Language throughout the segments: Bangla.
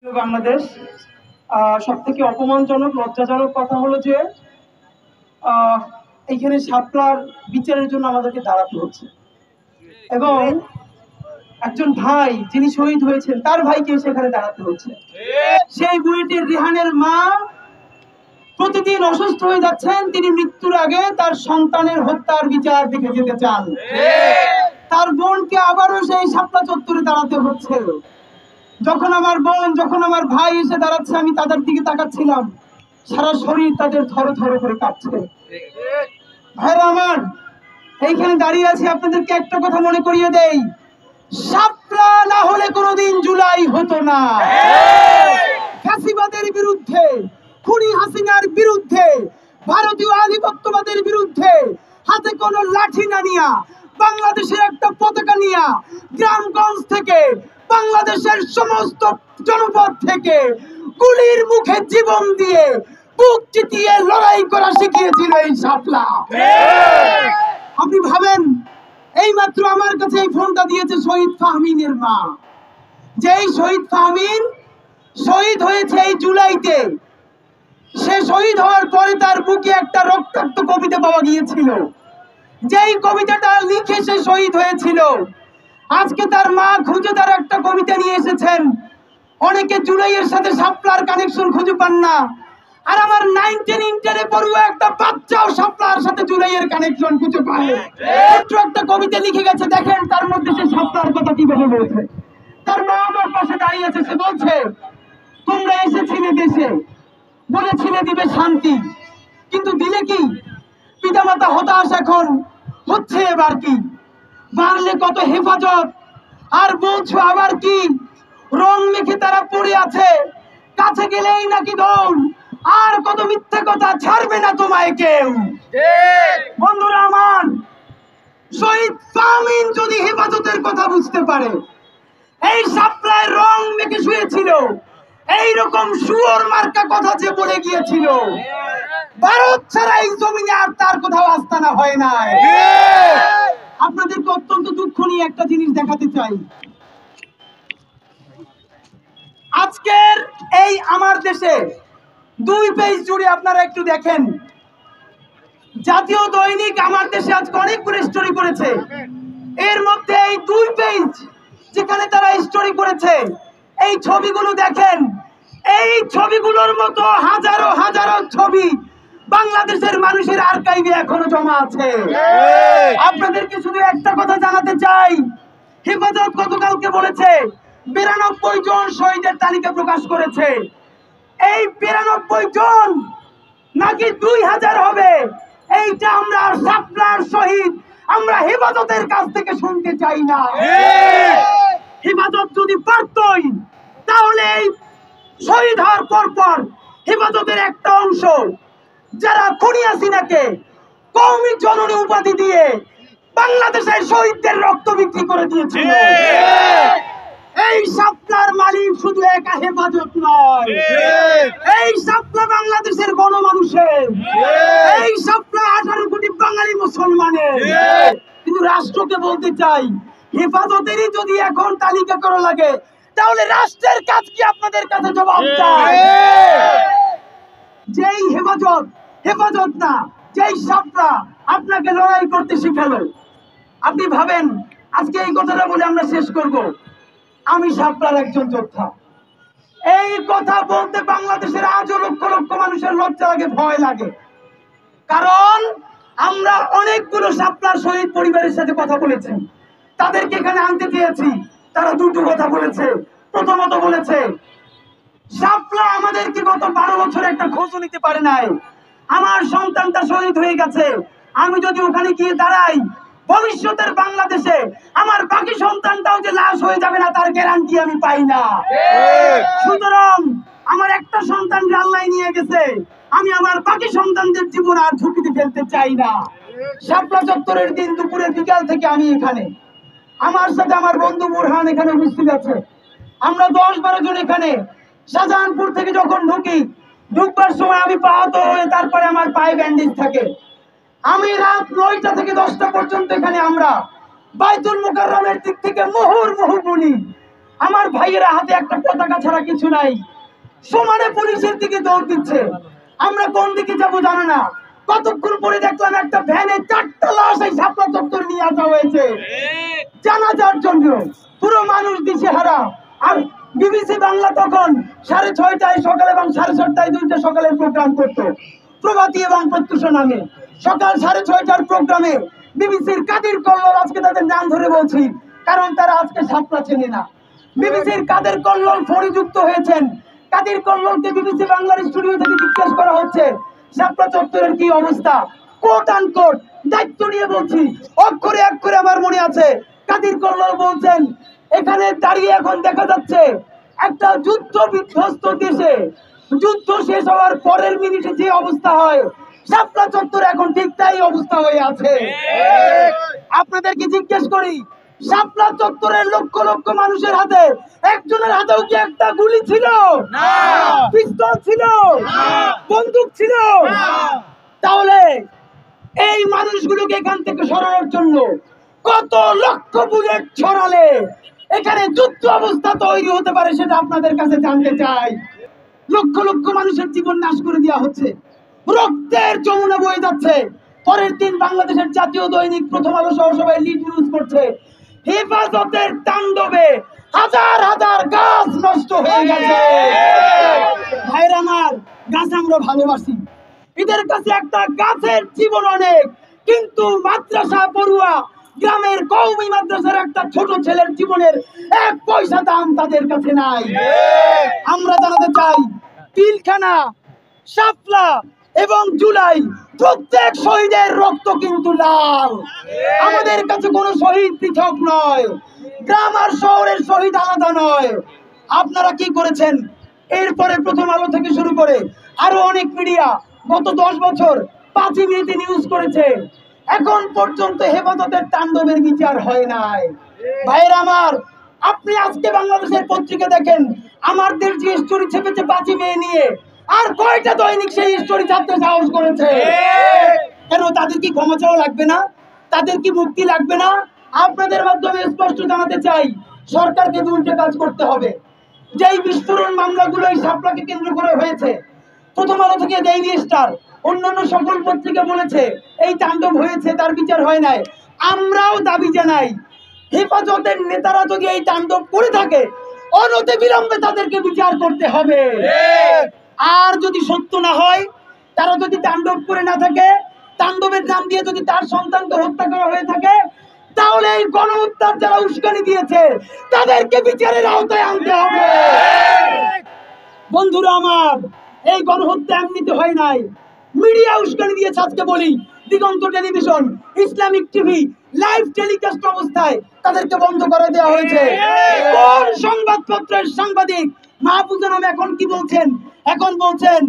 বাংলাদেশ সবথেকে অপমানজনক লজ্জাজনক কথা হলো যে এইখানে শাপলার বিচারের জন্য আমাদেরকে দাঁড়াতে হচ্ছে এবং একজন ভাই যিনি শহীদ হয়েছেন তার ভাইকে সেখানে দাঁড়াতে হচ্ছে। সেই বুয়েটের রিহানের মা প্রতিদিন অসুস্থ হয়ে যাচ্ছেন, তিনি মৃত্যুর আগে তার সন্তানের হত্যার বিচার দেখে যেতে চান। তার বোনকে আবারও সেই শাপলা চত্বরে দাঁড়াতে হচ্ছে। যখন আমার বোন, যখন আমার ভাই এসে দাঁড়াচ্ছে, আমি তাদের দিকে তাকাচ্ছিলাম, সারা শরীর তাদের থরে থরে করে কাঁপছে। ভাইরা আমার, এইখানে দাঁড়িয়ে আছি, আপনাদেরকে একটা কথা মনে করিয়ে দেই, শাপলা না হলে কোনোদিন জুলাই হতো না। ফ্যাসিবাদের বিরুদ্ধে, খুনি হাসিনার বিরুদ্ধে, ভারতীয় আধিপত্যবাদের বিরুদ্ধে হাতে কোনো লাঠি না নিয়া, বাংলাদেশের একটা পতাকা নিয়া গ্রামগঞ্জ থেকে, বাংলাদেশের সমস্ত জনপদ থেকে গুলির মুখে জীবন দিয়ে বুক চিতিয়ে লড়াই করা শিখিয়েছিল এই শাপলা। আপনি ভাবেন, এই মাত্র আমার কাছে এই ফোনটা দিয়েছে শহীদ ফাহমিনের মা। যেই শহীদ ফাহমিন শহীদ হয়েছে এই জুলাইতে, সে শহীদ হওয়ার পরে তার বুকে একটা রক্তাক্ত কবিতা পাওয়া গিয়েছিল, যেই কবিতাটা লিখে সে শহীদ হয়েছিল। আজকে তার মা খুঁজে তার একটা কবিতা নিয়ে এসেছেন। অনেকে জুলাইয়ের সাথে শাপলার কানেকশন খুঁজে পান না, আর আমার 9-10 ইন্টারে পড়ুয়া একটা বাচ্চাও শাপলার সাথে জুলাইয়ের কানেকশন খুঁজে পায়। একটা কবিতা লিখে গেছে, দেখেন তার মধ্যে সে শাপলার কথা কিভাবে বলছে। তার মা আমার পাশে দাঁড়িয়ে আছে, সে বলছে, তোমরা এসেছিলে দেশে, বলেছিলে দিবে শান্তি, কিন্তু দিলে কি? পিতামাতা হতাশ, এখন হচ্ছে এবার কি? বাড়লে কত হেফাজত, আর বলছো আবার কি? রং মেখে তারা পড়ে আছে, কাছে গেলেই নাকি দৌড়, আর কত মিথ্যে কথা, ছাড়বে না তোমায় কেউ। বন্ধুরা আমার, শহীদ ফাহমিন যদি হেফাজতের কথা বুঝতে পারে, এই শাপলায় রং মেখে শুয়েছিল, এইরকম শুয়োর মার্কা কথা যে বলে গিয়েছিল, ভারত ছাড়া এই জমিনে আর তার কোথাও আস্তানা হয় নাই। আপনাদেরকে অত্যন্ত দুঃখ নিয়ে একটা জিনিস দেখাতে চাই। আজকের এই আমার দেশে 2 পেজ জুড়ে আপনারা একটু দেখেন, জাতীয় দৈনিক আমার দেশে আজকে অনেকগুলো স্টোরি করেছে। এর মধ্যে এই 2 পেজ যেখানে তারা স্টোরি করেছে, এই ছবিগুলো দেখেন। এই ছবিগুলোর মতো হাজারো হাজারো ছবি বাংলাদেশের মানুষের আর্কাইভে এখনো জমা আছে। আপনাদেরকে শুধু একটা কথা জানাতে চাই, হেফাজত গতকালকে বলেছে 92 জন শহীদের তালিকা প্রকাশ করেছে। এই 92 জন নাকি 2000 হবে, এইটা আমরা শাপলার শহীদ, আমরা হেফাজতের কাছ থেকে শুনতে চাই না। হেফাজত যদি পারতই, তাহলে এই শহীদ হওয়ার পর হেফাজতের একটা অংশ যারা খুনি হাসিনাকে কওমি জননী উপাধি দিয়ে বাংলাদেশের শহীদদের রক্ত বিক্রি করে দিয়েছিল। এই শাপলার মালিক শুধু একা হেফাজত নয়, এই শাপলা বাংলাদেশের গণমানুষের, এই শাপলা 18 কোটি বাঙালি মুসলমানের। কিন্তু রাষ্ট্রকে বলতে চাই, হেফাজতেরই যদি এখন তালিকা করা লাগে, তাহলে রাষ্ট্রের কাজ কি আপনাদের কাছে জবাব চাই? যেই হেফাজত না, যেই শাপলা আপনাকে লড়াই করতে শিখালো। আপনি ভাবেন, আজকে এই কথাটা বলে আমরা শেষ করব, আমি শাপলার একজন যোদ্ধা। এই কথা বলতে বাংলাদেশের আজও লক্ষ লক্ষ মানুষের লজ্জা লাগে, ভয় লাগে। কারণ আমরা অনেকগুলো শাপলার শহীদ পরিবারের সাথে কথা বলেছি, তাদেরকে এখানে আনতে চেয়েছি। তারা দুটো কথা বলেছে। প্রথমত বলেছে, শাপলা আমাদেরকে গত 12 বছর একটা খোঁজ নিতে পারে নাই। আমার সন্তানটা শহীদ হয়ে গেছে, আমি যদি ওখানে গিয়ে দাঁড়াই, ভবিষ্যতের বাংলাদেশে আমার বাকি সন্তানটাও যে লাশ হয়ে যাবে না, তার গ্যারান্টি আমি পাই না। সুতরাং আমার একটা সন্তান আল্লাহ নিয়ে গেছে, আমি আমার বাকি সন্তানদের জীবন আর ঝুঁকিতে ফেলতে চাই না। শাপলা চত্বরের দিন দুপুরে বিকাল থেকে আমি এখানে, আমার সাথে আমার বন্ধু বুরহান এখানে উপস্থিত আছে। আমরা 10-12 জন এখানে শাহজাহানপুর থেকে যখন ঢুকবার সময় আমি পা আহত হয়ে, তারপরে আমার পায়ে ব্যান্ডেজ থাকে। আমি রাত 9টা থেকে 10টা পর্যন্ত এখানে আমরা বাইতুল মুকাররমের দিক থেকে মুহুর্মুহু গুলি, আমার ভাইয়েরা হাতে একটা পতাকা ছাড়া কিছু নাই, সমানে পুলিশের দিকে দৌড় দিচ্ছে। আমরা কোন দিকে যাবো জানো না। কতক্ষণ পরে দেখলাম একটা ভ্যানে 4টা লাশ এই শাপলা চত্বর নিয়ে আসা হয়েছে জানাজার জন্য। পুরো মানুষ দিশেহারা। আর বিবিসি বাংলা তখন 6:30টায় সকাল এবং 7:30টায় 2টা সকালের প্রোগ্রাম করতো, প্রভাতী এবং প্রত্যুষা নামে। সকাল 6:30টার প্রোগ্রামে বিবিসির কাদের কল্লোল, আজকে তাদের নাম ধরে বলছি কারণ তারা আজকে শাপলা চেনে না। বিবিসির কাদের কল্লোল ফরিযুক্ত হয়েছেন। কাদের কল্লোলকে বিবিসি বাংলার স্টুডিও থেকে জিজ্ঞেস করা হচ্ছে শাপলা চত্বরের কি অবস্থা। কোট আনকোট দায়িত্ব নিয়ে বলছি, অক্ষরে অক্ষরে আমার মনে আছে। কাদের কল্লোল বলছেন, এখানে দাঁড়িয়ে এখন দেখা যাচ্ছে একটা যুদ্ধ বিধ্বস্ত দেশে যুদ্ধ শেষ হওয়ার পরের মিনিটে যে অবস্থা হয়, শাপলা চত্বর এখন ঠিক তাই অবস্থা হয়ে আছে। আপনাদেরকে জিজ্ঞেস করি, শাপলা চত্বরের লক্ষ লক্ষ মানুষের হাতে একজনের হাতেও কি একটা গুলি ছিল? পিস্তল ছিল? বন্দুক ছিল? তাহলে এই মানুষগুলোকে এখান থেকে সরানোর জন্য কত লক্ষ বুলেট ছড়ালে এখানে যুদ্ধ অবস্থা তৈরি হতে পারে সেটা আপনাদের কাছে জানতে চাই। লক্ষ লক্ষ মানুষের জীবন নাশ করে দেওয়া হচ্ছে, রক্তের যমুনা বয়ে যাচ্ছে। পরের দিন বাংলাদেশের জাতীয় দৈনিক প্রথম আলো সহ সবাই লিড নিউজ করছে, হেফাজতের তাণ্ডবে হাজার হাজার গাছ নষ্ট হয়ে গেছে। ভাইরা আমার, গাছ আমরা ভালোবাসি, এদের কাছে একটা গাছের জীবন অনেক, কিন্তু মাদ্রাসা পড়ুয়া গ্রামের কওমি মাদ্রাসার একটা ছোট ছেলের জীবনের 1 পয়সা দাম তাদের কাছে নাই। আমরা জানাতে চাই, পিলখানা, শাপলা এবং জুলাই প্রত্যেক শহীদের রক্ত কিন্তু লাল। আমাদের কাছে কোনো শহীদ পৃথক নয়, গ্রাম আর শহরের শহীদ আলাদা নয়। আপনারা কি করেছেন? এরপরে প্রথম আলো থেকে শুরু করে আরো অনেক মিডিয়া গত 10 বছর 5ই মেতে নিউজ করেছে, এখন পর্যন্ত হেফাজতের তাণ্ডবের বিচার হয় নাই। ভাইয়ের আমার, আপনি আজকে বাংলাদেশের পত্রিকা দেখেন, আমার দেশ যে স্টোরি ছেপেছে 5ই মে নিয়ে, আর কয়টা দৈনিক সেই স্টোরি ছাপতে সাহস করেছে? কেন? তাদের কি ক্ষমা চাওয়া লাগবে না? তাদের কি মুক্তি লাগবে না? আপনাদের মাধ্যমে স্পষ্ট জানাতে চাই, সরকারকে 2টা কাজ করতে হবে। যেই বিস্ফোরণ মামলাগুলো এই শাপলাকে কেন্দ্র করে হয়েছে, প্রথম আলো থেকে ডেইলি স্টার অন্যান্য সকল পত্রিকা বলেছে এই তাণ্ডব হয়েছে, তার বিচার হয় নাই। আমরাও দাবি জানাই, হেফাজতের নেতারা যদি এই তাণ্ডব করে থাকে অনতি বিলম্বে তাদেরকে বিচার করতে হবে। আর যদি সত্য না হয়, তারা যদি তাণ্ডব করে না থাকে, তাণ্ডবের নাম দিয়ে যদি তার সন্তানকে হত্যা করা হয়ে থাকে, তাহলে এই গণহত্যার যারা উস্কানি দিয়েছে তাদেরকে বিচারের আওতায় আনতে হবে। বন্ধুরা আমার, এই গণহত্যা এমনিতে হয় নাই, মিডিয়া উস্কানি দিয়েছে। আজকে বলি, Diganta television, Islamic TV live telecast অবস্থায় তাদেরকে বন্ধ করে দেওয়া হয়েছে। কোন সংবাদপত্রের সাংবাদিক মাহফুজা নামে এখন কি বলছেন? এখন বলছেন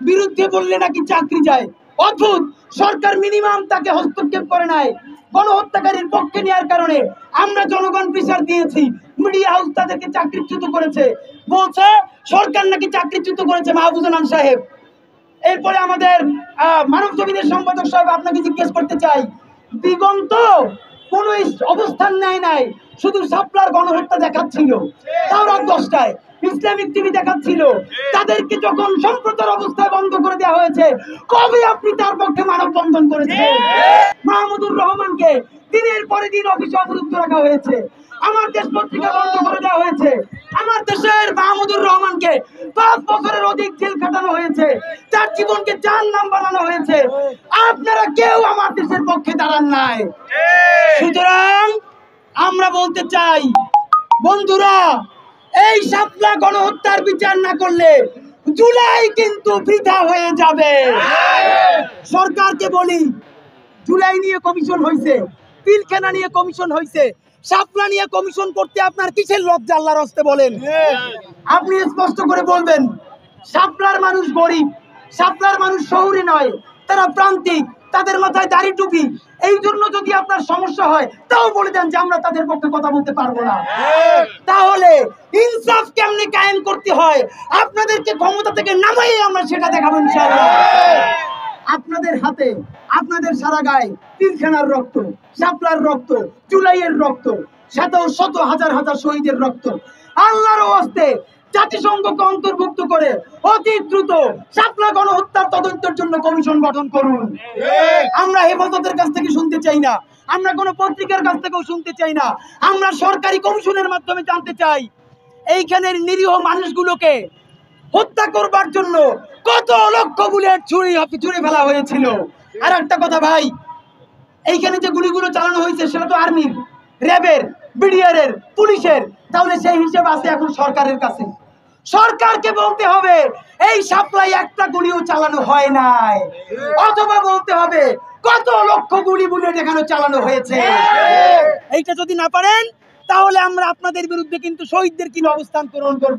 বিরুদ্ধে বললে নাকি চাকরি যায়। অদ্ভুত, সরকার মিনিমাম তাকে হস্তক্ষেপ করে নাই। গণহত্যাকারীর পক্ষে নেওয়ার কারণে আমরা জনগণ বিচার দিয়েছি, মিডিয়া হাউস তাদেরকে চাকরিচ্যুত করেছে, বলছে সরকার নাকি চাকরিচ্যুত করেছে মাহফুজা নাম সাহেব। এরপরে আমাদের মানব জমিনের সম্পাদক সাহেব, আপনাকে জিজ্ঞেস করতে চাই, দিগন্ত কোন অবস্থান নেয় নাই, শুধু শাপলার গণহত্যা দেখাচ্ছিল, তাও রাত 10টায় ইসলামিক টিভি দেখাচ্ছিল। তাদেরকে যখন সম্প্রচার অবস্থায় বন্ধ করে দেওয়া হয়েছে, কবে আপনি তার পক্ষে মানববন্ধন করেছেন? মাহমুদুর রহমানকে দিনের পরে দিন অফিসে অবরুদ্ধ রাখা হয়েছে, আমার দেশ পত্রিকা বন্ধ করে দেওয়া হয়েছে, আমার দেশের মাহমুদুর রহমানকে 5 বছরের অধিক জেল কাটানো হয়েছে, তার জীবনকে জাহান্নাম বানানো হয়েছে। আপনারা কেউ আমার দেশের পক্ষে দাঁড়ান নাই। সুতরাং আমরা বলতে চাই, বন্ধুরা, এই শাপলা গণহত্যার বিচার না করলে জুলাই কিন্তু বৃথা হয়ে যাবে। সরকারকে বলি, জুলাই নিয়ে কমিশন হয়েছে, পিলখানা নিয়ে কমিশন হয়েছে, শাপলা নিয়ে কমিশন করতে আপনার কিসের লজ্জা? আল্লাহর হস্তে বলেন। আপনি স্পষ্ট করে বলবেন, শাপলার মানুষ গরিব, শাপলার মানুষ শহুরে নয়, তারা প্রান্তিক, তাদের মাথায় দাড়ি টুপি, এই জন্য যদি আপনার সমস্যা হয় তাও বলে দেন যে আমরা তাদের পক্ষে কথা বলতে পারবো না। তাহলে ইনসাফ কেমনে কায়েম করতে হয় আপনাদেরকে ক্ষমতা থেকে নামাই আমরা সেটা দেখাবো ইনশাআল্লাহ। আপনাদের হাতে, আপনাদের সারা গায়ে পিলখানার রক্ত, শাপলার রক্ত, জুলাইয়ের রক্ত, শত শত হাজার হাজার শহীদের রক্ত। আল্লাহর ওয়াস্তে জাতিসংঘকে অন্তর্ভুক্ত করে অতি দ্রুত শাপলা গণহত্যার তদন্তের জন্য কমিশন গঠন করুন। আমরা হেফাজতের কাছ থেকে শুনতে চাই না, আমরা কোনো পত্রিকার কাছ থেকেও শুনতে চাই না, আমরা সরকারি কমিশনের মাধ্যমে জানতে চাই এইখানের নিরীহ মানুষগুলোকে হত্যা করবার জন্য কত লক্ষ বুলেট ছুঁড়ে ফেলা হয়েছিল। আর একটা কথা ভাই, এইখানে যে গুলিগুলো চালানো হয়েছে সেটা তো আর্মির, র্যাবের, বিডিআরের, পুলিশের, তাহলে সেই হিসেব আছে এখন সরকারের কাছে। সরকারকে বলতে হবে এই সাপ্লাই একটা গুলিও চালানো হয় নাই, অথবা বলতে হবে কত লক্ষ গুলি বুলেট এখানে চালানো হয়েছে। এইটা যদি না পারেন তাহলে আমরা আপনাদের বিরুদ্ধে কিন্তু শহীদদের কি অবস্থান গ্রহণ করব।